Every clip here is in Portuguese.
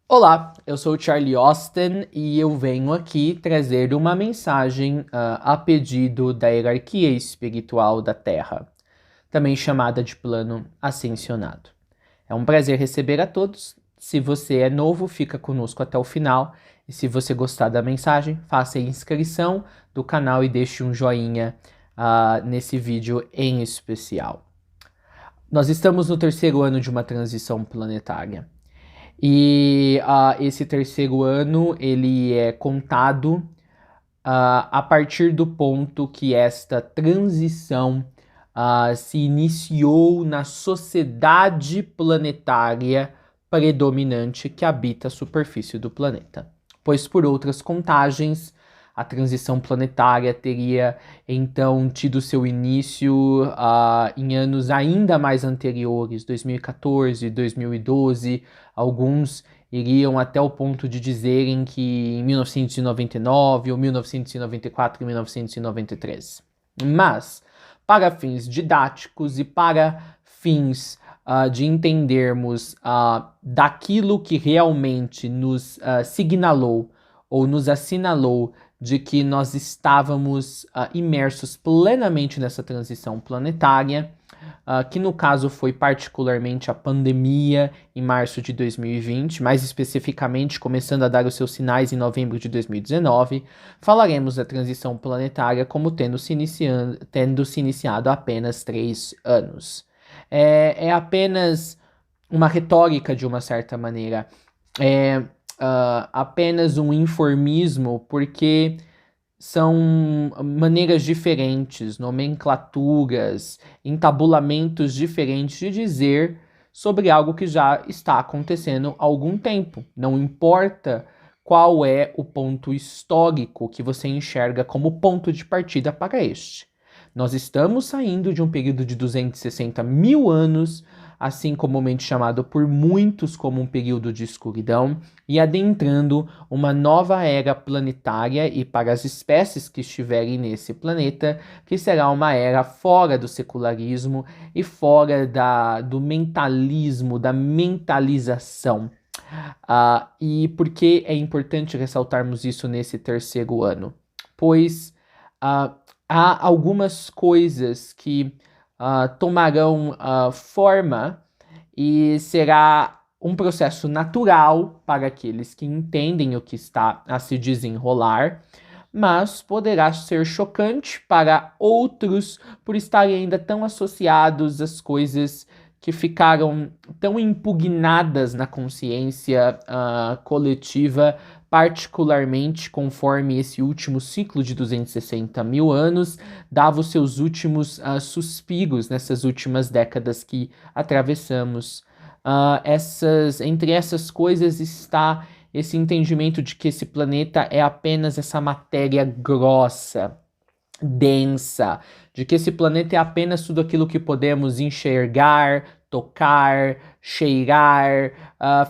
Olá, eu sou o Charlie Austin e eu venho aqui trazer uma mensagem a pedido da hierarquia espiritual da Terra, também chamada de plano ascensionado. É um prazer receber a todos. Se você é novo, fica conosco até o final. E se você gostar da mensagem, faça a inscrição do canal e deixe um joinha nesse vídeo em especial. Nós estamos no terceiro ano de uma transição planetária. E esse terceiro ano ele é contado a partir do ponto que esta transição se iniciou na sociedade planetária predominante que habita a superfície do planeta. Pois por outras contagens, a transição planetária teria então tido seu início em anos ainda mais anteriores, 2014, 2012. Alguns iriam até o ponto de dizerem que em 1999, ou 1994 e 1993. Mas, para fins didáticos e para fins de entendermos daquilo que realmente nos signalou ou nos assinalou de que nós estávamos imersos plenamente nessa transição planetária, que no caso foi particularmente a pandemia em março de 2020, mais especificamente começando a dar os seus sinais em novembro de 2019, falaremos da transição planetária como tendo se iniciado há apenas 3 anos. É apenas uma retórica de uma certa maneira. É apenas um informismo, porque são maneiras diferentes, nomenclaturas, entabulamentos diferentes de dizer sobre algo que já está acontecendo há algum tempo. Não importa qual é o ponto histórico que você enxerga como ponto de partida para este. Nós estamos saindo de um período de 260 mil anos, assim comumente chamado por muitos como um período de escuridão, e adentrando uma nova era planetária e para as espécies que estiverem nesse planeta, que será uma era fora do secularismo e fora do mentalismo, da mentalização. E por que é importante ressaltarmos isso nesse terceiro ano? Pois há algumas coisas que tomarão forma e será um processo natural para aqueles que entendem o que está a se desenrolar, mas poderá ser chocante para outros por estarem ainda tão associados às coisas que ficaram tão impugnadas na consciência coletiva, particularmente conforme esse último ciclo de 260 mil anos dava os seus últimos suspiros nessas últimas décadas que atravessamos. Entre essas coisas está esse entendimento de que esse planeta é apenas essa matéria grossa, densa, de que esse planeta é apenas tudo aquilo que podemos enxergar, tocar, cheirar,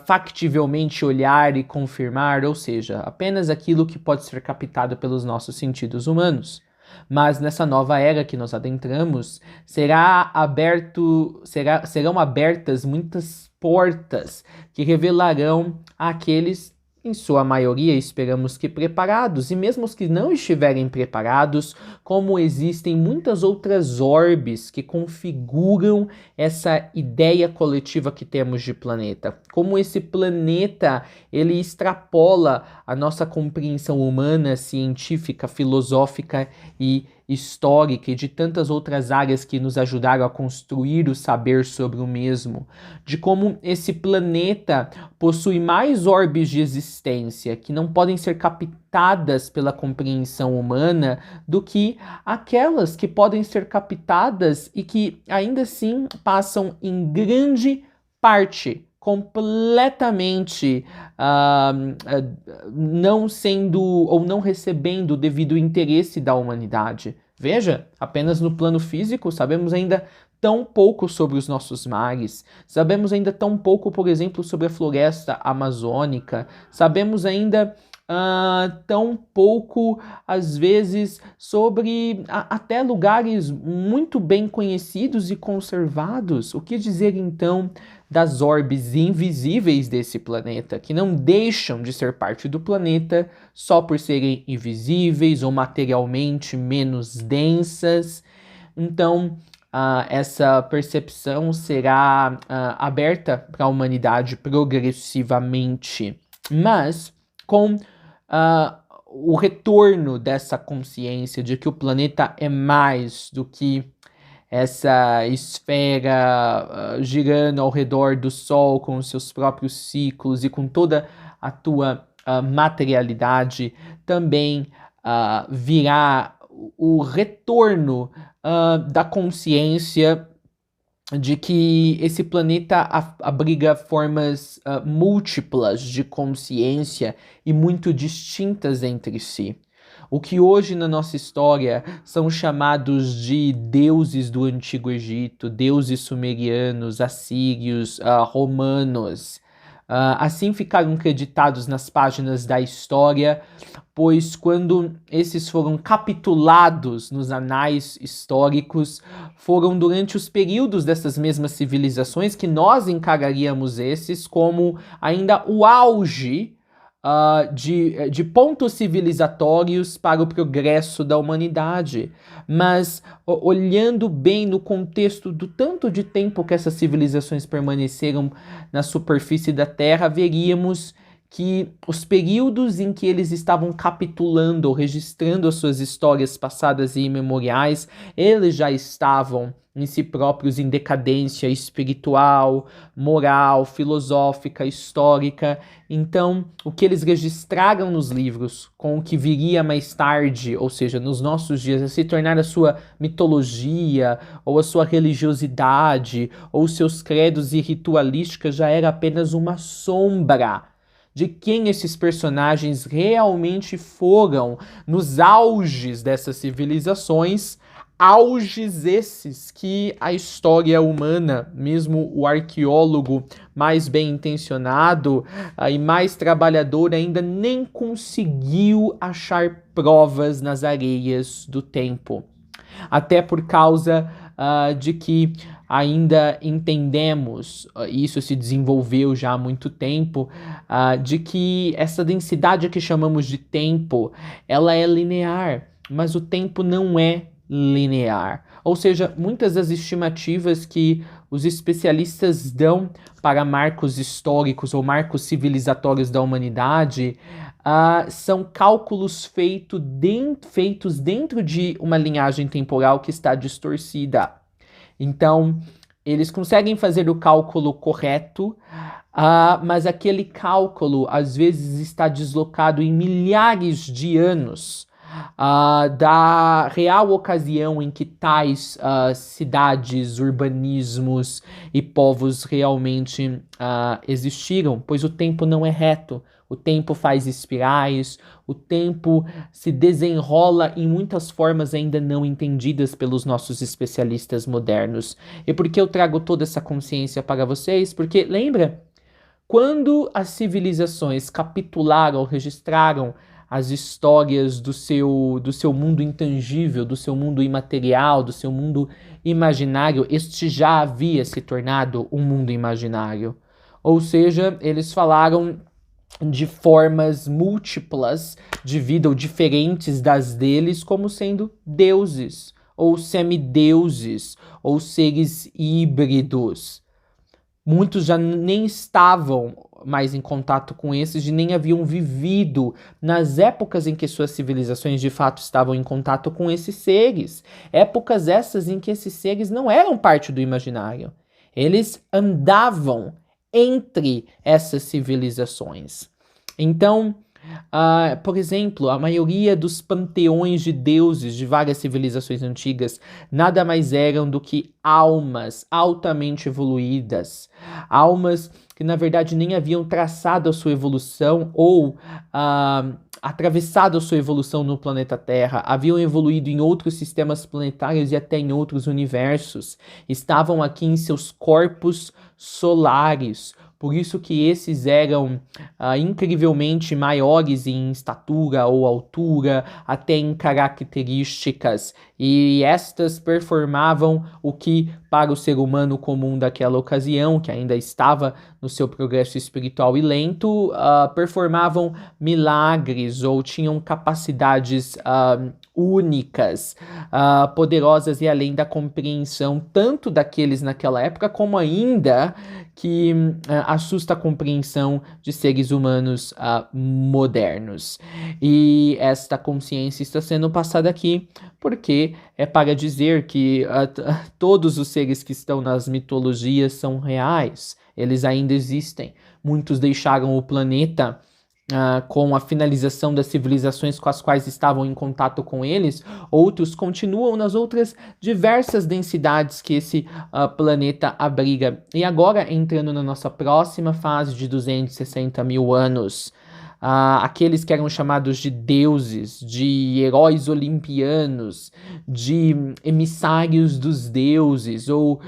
factivelmente olhar e confirmar, ou seja, apenas aquilo que pode ser captado pelos nossos sentidos humanos. Mas nessa nova era que nós adentramos, serão abertas muitas portas que revelarão àqueles, em sua maioria, esperamos que preparados, e mesmo os que não estiverem preparados, como existem muitas outras orbes que configuram essa ideia coletiva que temos de planeta. Como esse planeta, ele extrapola a nossa compreensão humana, científica, filosófica e histórica e de tantas outras áreas que nos ajudaram a construir o saber sobre o mesmo, de como esse planeta possui mais orbes de existência que não podem ser captadas pela compreensão humana do que aquelas que podem ser captadas e que ainda assim passam em grande parte completamente não sendo ou não recebendo o devido interesse da humanidade. Veja, apenas no plano físico sabemos ainda tão pouco sobre os nossos mares, sabemos ainda tão pouco, por exemplo, sobre a floresta amazônica, sabemos ainda tão pouco, às vezes, sobre até lugares muito bem conhecidos e conservados. O que dizer então das orbes invisíveis desse planeta, que não deixam de ser parte do planeta só por serem invisíveis ou materialmente menos densas? Então, essa percepção será aberta para a humanidade progressivamente, mas com o retorno dessa consciência de que o planeta é mais do que essa esfera girando ao redor do Sol com os seus próprios ciclos e com toda a tua materialidade, também virá o retorno da consciência de que esse planeta abriga formas múltiplas de consciência e muito distintas entre si. O que hoje na nossa história são chamados de deuses do Antigo Egito, deuses sumerianos, assírios, romanos, assim ficaram creditados nas páginas da história, pois quando esses foram capitulados nos anais históricos, foram durante os períodos dessas mesmas civilizações que nós encararíamos esses como ainda o auge de pontos civilizatórios para o progresso da humanidade. Mas olhando bem no contexto do tanto de tempo que essas civilizações permaneceram na superfície da Terra, veríamos que os períodos em que eles estavam capitulando ou registrando as suas histórias passadas e imemoriais, eles já estavam em si próprios em decadência espiritual, moral, filosófica, histórica. Então, o que eles registraram nos livros, com o que viria mais tarde, ou seja, nos nossos dias, a se tornar a sua mitologia, ou a sua religiosidade, ou seus credos e ritualísticas, já era apenas uma sombra de quem esses personagens realmente foram nos auges dessas civilizações, auges esses que a história humana, mesmo o arqueólogo mais bem intencionado e mais trabalhador, ainda nem conseguiu achar provas nas areias do tempo. Até por causa de que ainda entendemos, isso se desenvolveu já há muito tempo, de que essa densidade que chamamos de tempo, ela é linear, mas o tempo não é linear. Ou seja, muitas das estimativas que os especialistas dão para marcos históricos ou marcos civilizatórios da humanidade são cálculos feitos dentro de uma linhagem temporal que está distorcida. Então, eles conseguem fazer o cálculo correto, mas aquele cálculo às vezes está deslocado em milhares de anos da real ocasião em que tais cidades, urbanismos e povos realmente existiram, pois o tempo não é reto. O tempo faz espirais, o tempo se desenrola em muitas formas ainda não entendidas pelos nossos especialistas modernos. E por que eu trago toda essa consciência para vocês? Porque, lembra, quando as civilizações capitularam, registraram as histórias do seu mundo intangível, do seu mundo imaterial, do seu mundo imaginário, este já havia se tornado um mundo imaginário. Ou seja, eles falaram de formas múltiplas de vida ou diferentes das deles como sendo deuses, ou semideuses, ou seres híbridos. Muitos já nem estavam mais em contato com esses e nem haviam vivido nas épocas em que suas civilizações de fato estavam em contato com esses seres. Épocas essas em que esses seres não eram parte do imaginário. Eles andavam entre essas civilizações. Então, por exemplo, a maioria dos panteões de deuses de várias civilizações antigas nada mais eram do que almas altamente evoluídas, almas que na verdade nem haviam traçado a sua evolução ou atravessado a sua evolução no planeta Terra, haviam evoluído em outros sistemas planetários e até em outros universos, estavam aqui em seus corpos solares, por isso que esses eram incrivelmente maiores em estatura ou altura, até em características, e estas performavam o que para o ser humano comum daquela ocasião, que ainda estava no seu progresso espiritual e lento, performavam milagres ou tinham capacidades únicas, poderosas e além da compreensão tanto daqueles naquela época, como ainda que assusta a compreensão de seres humanos modernos. E esta consciência está sendo passada aqui porque é para dizer que todos os seres que estão nas mitologias são reais, eles ainda existem. Muitos deixaram o planeta com a finalização das civilizações com as quais estavam em contato com eles, outros continuam nas outras diversas densidades que esse planeta abriga. E agora, entrando na nossa próxima fase de 260 mil anos, aqueles que eram chamados de deuses, de heróis olimpianos, de emissários dos deuses, ou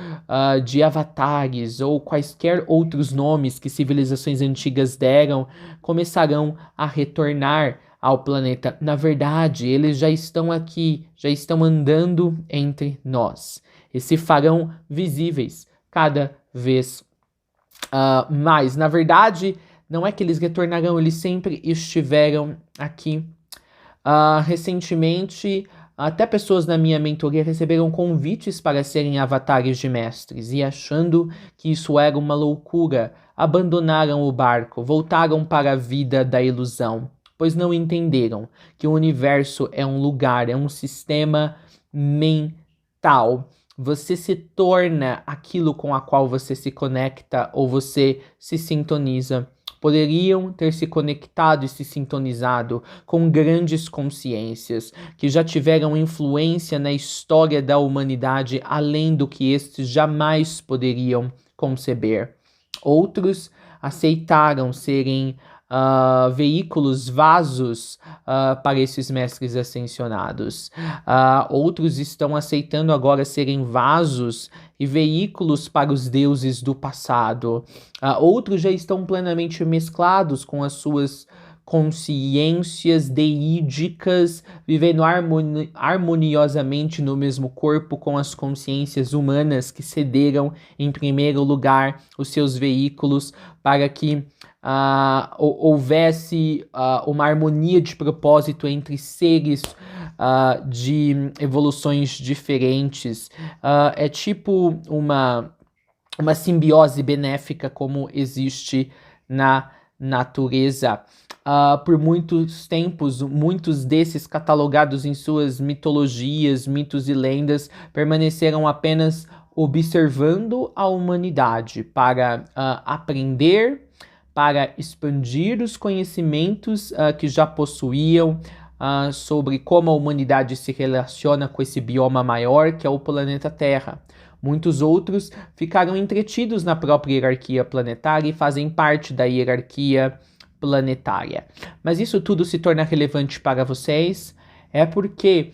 de avatares, ou quaisquer outros nomes que civilizações antigas deram, começarão a retornar ao planeta. Na verdade, eles já estão aqui, já estão andando entre nós e se farão visíveis cada vez mais. Na verdade, não é que eles retornarão, eles sempre estiveram aqui. Recentemente, até pessoas na minha mentoria receberam convites para serem avatares de mestres e, achando que isso era uma loucura, abandonaram o barco, voltaram para a vida da ilusão, pois não entenderam que o universo é um lugar, é um sistema mental. Você se torna aquilo com a qual você se conecta ou você se sintoniza. Poderiam ter se conectado e se sintonizado com grandes consciências que já tiveram influência na história da humanidade além do que estes jamais poderiam conceber. Outros aceitaram serem veículos, vasos para esses mestres ascensionados. Outros estão aceitando agora serem vasos e veículos para os deuses do passado. Outros já estão plenamente mesclados com as suas consciências deídicas, vivendo harmoniosamente no mesmo corpo com as consciências humanas que cederam, em primeiro lugar, os seus veículos para que houvesse uma harmonia de propósito entre seres de evoluções diferentes. É tipo uma simbiose benéfica como existe na natureza. Por muitos tempos, muitos desses catalogados em suas mitologias, mitos e lendas permaneceram apenas observando a humanidade para aprender, para expandir os conhecimentos que já possuíam sobre como a humanidade se relaciona com esse bioma maior que é o planeta Terra. Muitos outros ficaram entretidos na própria hierarquia planetária e fazem parte da hierarquia planetária. Mas isso tudo se torna relevante para vocês é porque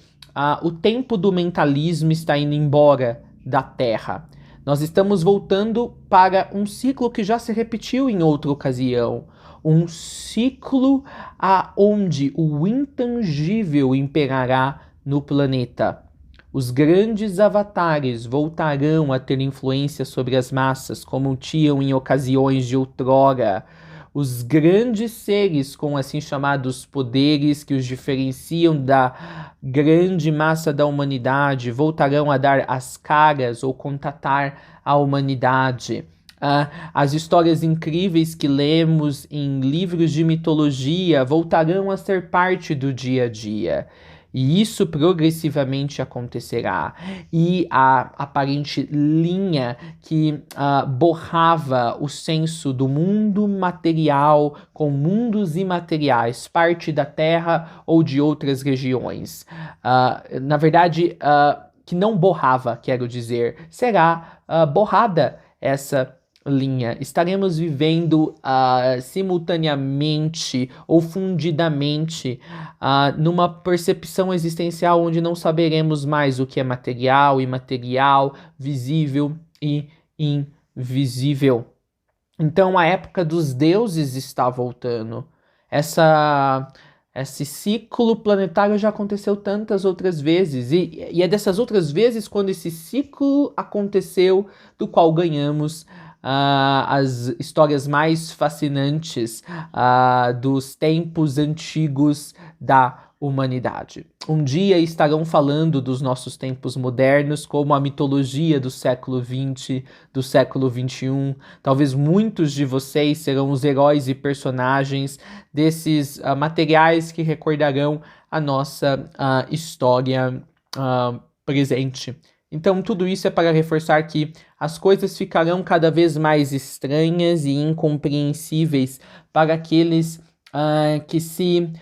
o tempo do mentalismo está indo embora da Terra. Nós estamos voltando para um ciclo que já se repetiu em outra ocasião. Um ciclo onde o intangível imperará no planeta. Os grandes avatares voltarão a ter influência sobre as massas, como tinham em ocasiões de outrora. Os grandes seres com assim chamados poderes que os diferenciam da grande massa da humanidade voltarão a dar as caras ou contatar a humanidade. As histórias incríveis que lemos em livros de mitologia voltarão a ser parte do dia a dia. E isso progressivamente acontecerá. E a aparente linha que borrava o senso do mundo material com mundos imateriais, parte da Terra ou de outras regiões. Na verdade, que não borrava, quero dizer, será borrada essa linha. Estaremos vivendo simultaneamente ou fundidamente numa percepção existencial onde não saberemos mais o que é material, imaterial, visível e invisível. Então a época dos deuses está voltando. Essa, esse ciclo planetário já aconteceu tantas outras vezes. E é dessas outras vezes, quando esse ciclo aconteceu, do qual ganhamos as histórias mais fascinantes dos tempos antigos da humanidade. Um dia estarão falando dos nossos tempos modernos, como a mitologia do século XX, do século XXI. Talvez muitos de vocês serão os heróis e personagens desses materiais que recordarão a nossa história presente. Então, tudo isso é para reforçar que as coisas ficarão cada vez mais estranhas e incompreensíveis para aqueles que se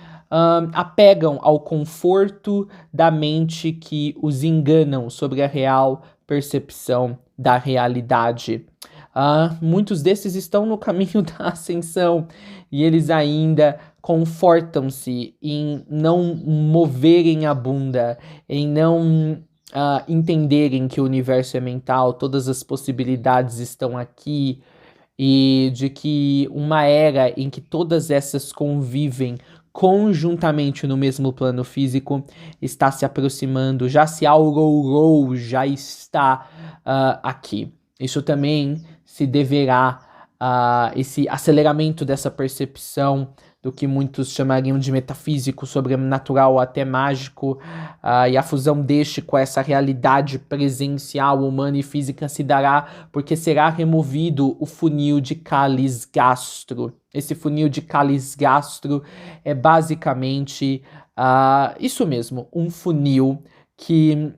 apegam ao conforto da mente que os enganam sobre a real percepção da realidade. Muitos desses estão no caminho da ascensão e eles ainda confortam-se em não moverem a bunda, em não entenderem que o universo é mental, todas as possibilidades estão aqui e de que uma era em que todas essas convivem conjuntamente no mesmo plano físico está se aproximando, já se aurorou, já está aqui. Isso também se deverá a esse aceleramento dessa percepção do que muitos chamariam de metafísico, sobrenatural ou até mágico, e a fusão deste com essa realidade presencial, humana e física se dará porque será removido o funil de cálice gastro. Esse funil de cálice gastro é basicamente isso mesmo, um funil que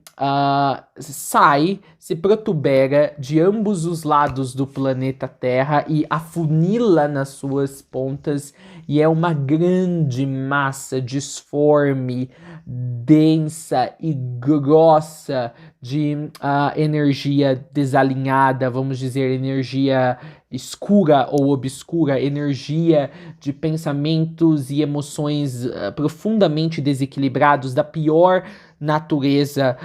sai, se protubera de ambos os lados do planeta Terra e afunila nas suas pontas, e é uma grande massa disforme, densa e grossa de energia desalinhada, vamos dizer, energia escura ou obscura, energia de pensamentos e emoções profundamente desequilibrados, da pior natureza,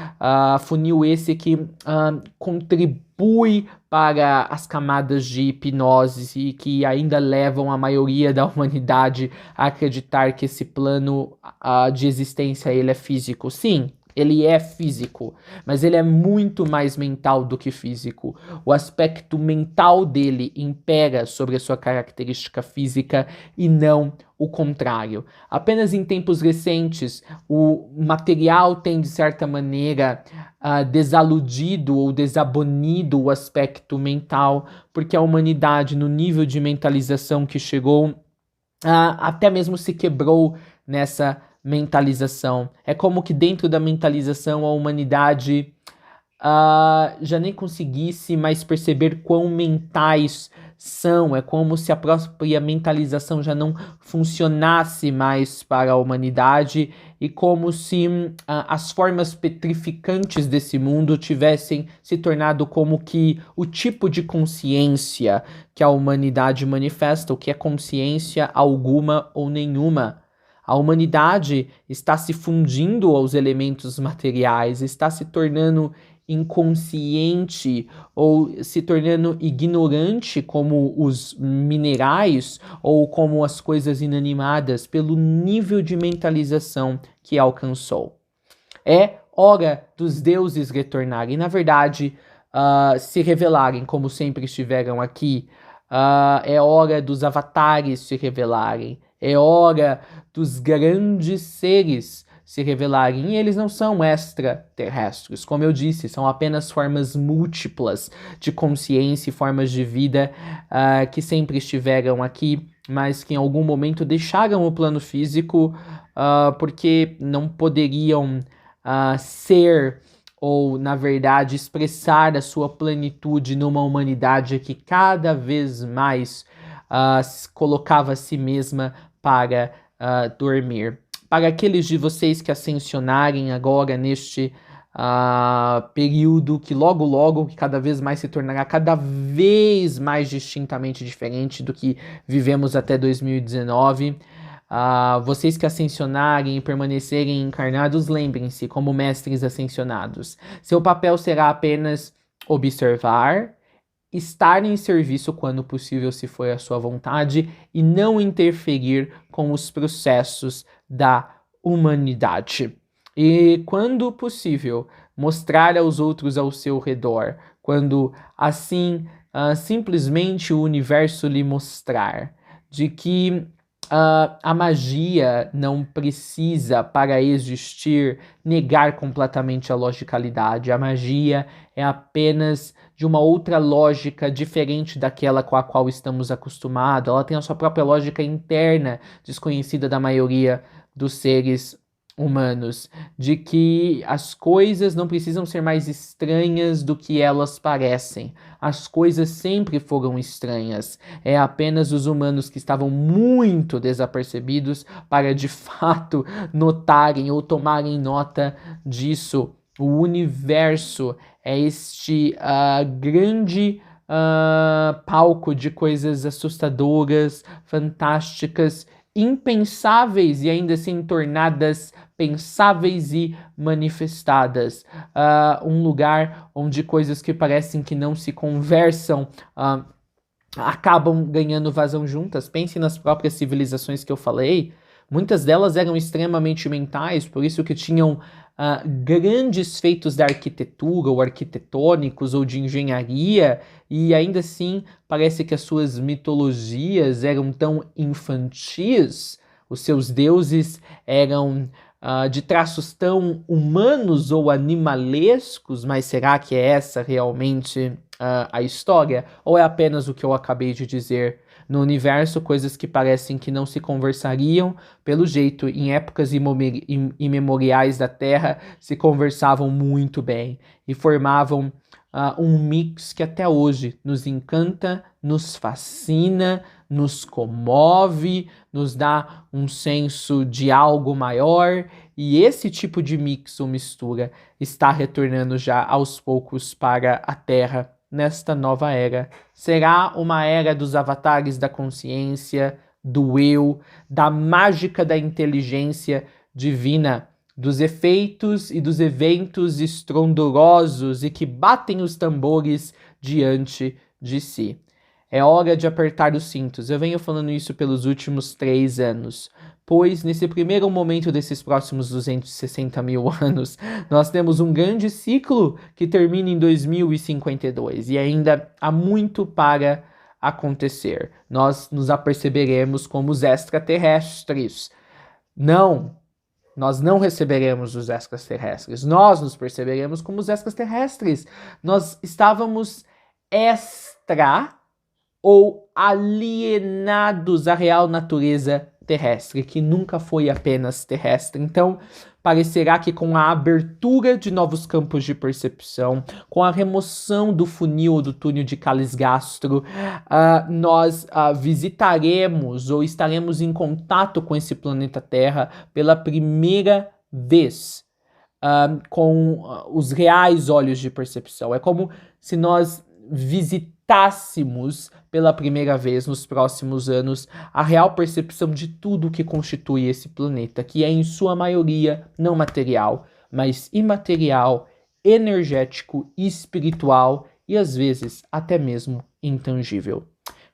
funil esse que contribui para as camadas de hipnose e que ainda levam a maioria da humanidade a acreditar que esse plano de existência ele é físico. Sim, ele é físico, mas ele é muito mais mental do que físico. O aspecto mental dele impera sobre a sua característica física e não o contrário. Apenas em tempos recentes, o material tem, de certa maneira, desaludido ou desabonido o aspecto mental, porque a humanidade, no nível de mentalização que chegou, até mesmo se quebrou nessa mentalização. É como que dentro da mentalização a humanidade já nem conseguisse mais perceber quão mentais são. É como se a própria mentalização já não funcionasse mais para a humanidade e como se as formas petrificantes desse mundo tivessem se tornado como que o tipo de consciência que a humanidade manifesta, o que é consciência alguma ou nenhuma. A humanidade está se fundindo aos elementos materiais, está se tornando inconsciente ou se tornando ignorante como os minerais ou como as coisas inanimadas pelo nível de mentalização que alcançou. É hora dos deuses retornarem, na verdade, se revelarem como sempre estiveram aqui. É hora dos avatares se revelarem. É hora dos grandes seres se revelarem. E eles não são extraterrestres, como eu disse, são apenas formas múltiplas de consciência e formas de vida que sempre estiveram aqui, mas que em algum momento deixaram o plano físico porque não poderiam ser ou, na verdade, expressar a sua plenitude numa humanidade que cada vez mais colocava a si mesma para dormir. Para aqueles de vocês que ascensionarem agora neste período que logo, que cada vez mais se tornará cada vez mais distintamente diferente do que vivemos até 2019, vocês que ascensionarem e permanecerem encarnados, lembrem-se, como mestres ascensionados, seu papel será apenas observar estar em serviço quando possível, se for a sua vontade, e não interferir com os processos da humanidade. E, quando possível, mostrar aos outros ao seu redor, quando assim simplesmente o universo lhe mostrar de que a magia não precisa, para existir, negar completamente a logicalidade. A magia é apenas de uma outra lógica diferente daquela com a qual estamos acostumados. Ela tem a sua própria lógica interna, desconhecida da maioria dos seres humanos, de que as coisas não precisam ser mais estranhas do que elas parecem. As coisas sempre foram estranhas. É apenas os humanos que estavam muito desapercebidos para de fato notarem ou tomarem nota disso. O universo é este grande palco de coisas assustadoras, fantásticas, impensáveis e ainda assim tornadas pensáveis e manifestadas. Um lugar onde coisas que parecem que não se conversam acabam ganhando vazão juntas. Pense nas próprias civilizações que eu falei. Muitas delas eram extremamente mentais, por isso que tinham grandes feitos da arquitetura, ou arquitetônicos, ou de engenharia, e ainda assim parece que as suas mitologias eram tão infantis, os seus deuses eram de traços tão humanos ou animalescos, mas será que é essa realmente a história? Ou é apenas o que eu acabei de dizer? No universo, coisas que parecem que não se conversariam, pelo jeito, em épocas imemoriais da Terra, se conversavam muito bem e formavam um mix que até hoje nos encanta, nos fascina, nos comove, nos dá um senso de algo maior, e esse tipo de mix ou mistura está retornando já aos poucos para a Terra nesta nova era. Será uma era dos avatares da consciência, do eu, da mágica da inteligência divina, dos efeitos e dos eventos estrondosos e que batem os tambores diante de si. É hora de apertar os cintos. Eu venho falando isso pelos últimos 3 anos, pois nesse primeiro momento desses próximos 260 mil anos, nós temos um grande ciclo que termina em 2052 e ainda há muito para acontecer. Nós nos aperceberemos como os extraterrestres. Não, nós não receberemos os extraterrestres. Nós nos perceberemos como os extraterrestres. Nós estávamos extra ou alienados à real natureza terrestre, que nunca foi apenas terrestre. Então, parecerá que com a abertura de novos campos de percepção, com a remoção do funil ou do túnel de Calisgastro, nós visitaremos ou estaremos em contato com esse planeta Terra pela primeira vez, com os reais olhos de percepção. É como se nós visitássemos pela primeira vez nos próximos anos a real percepção de tudo que constitui esse planeta, que é em sua maioria não material, mas imaterial, energético, espiritual e às vezes até mesmo intangível.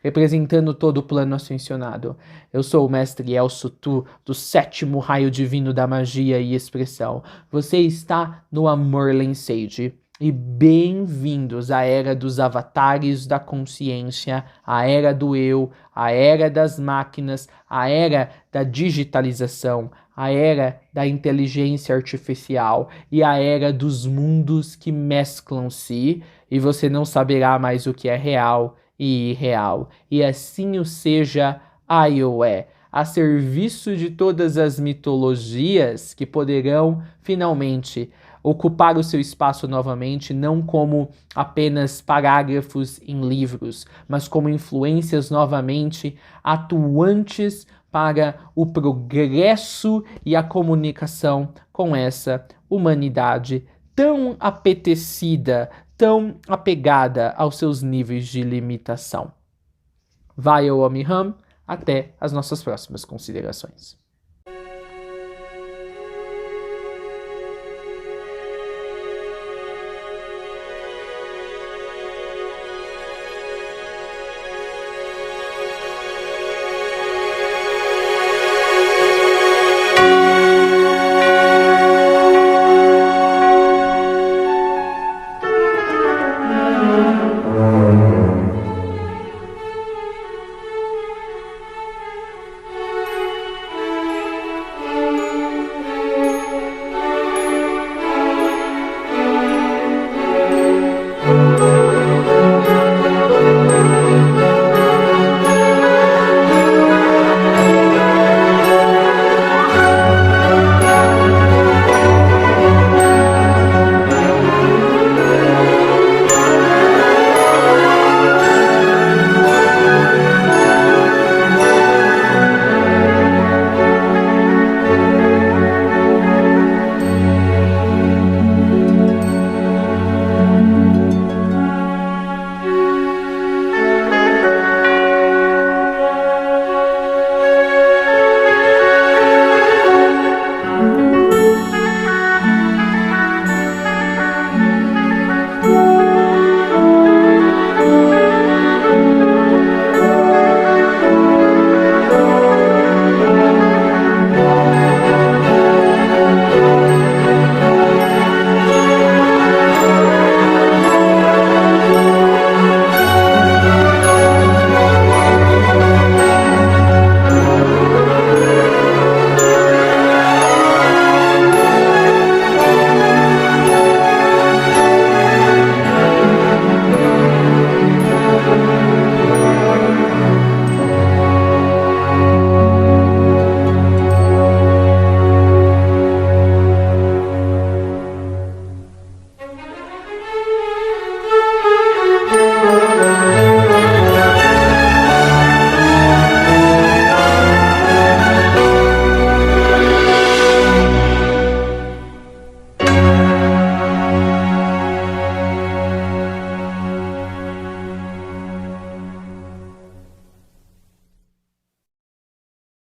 Representando todo o plano ascensionado, eu sou o Mestre Elso Tu, do 7º raio divino da magia e expressão. Você está no Amorlen Sage. E bem-vindos à era dos avatares da consciência, à era do eu, à era das máquinas, à era da digitalização, à era da inteligência artificial e à era dos mundos que mesclam-se, e você não saberá mais o que é real e irreal. E assim o seja, Aioé, a serviço de todas as mitologias que poderão finalmente ocupar o seu espaço novamente, não como apenas parágrafos em livros, mas como influências novamente atuantes para o progresso e a comunicação com essa humanidade tão apetecida, tão apegada aos seus níveis de limitação. Vai, Omiham, até as nossas próximas considerações.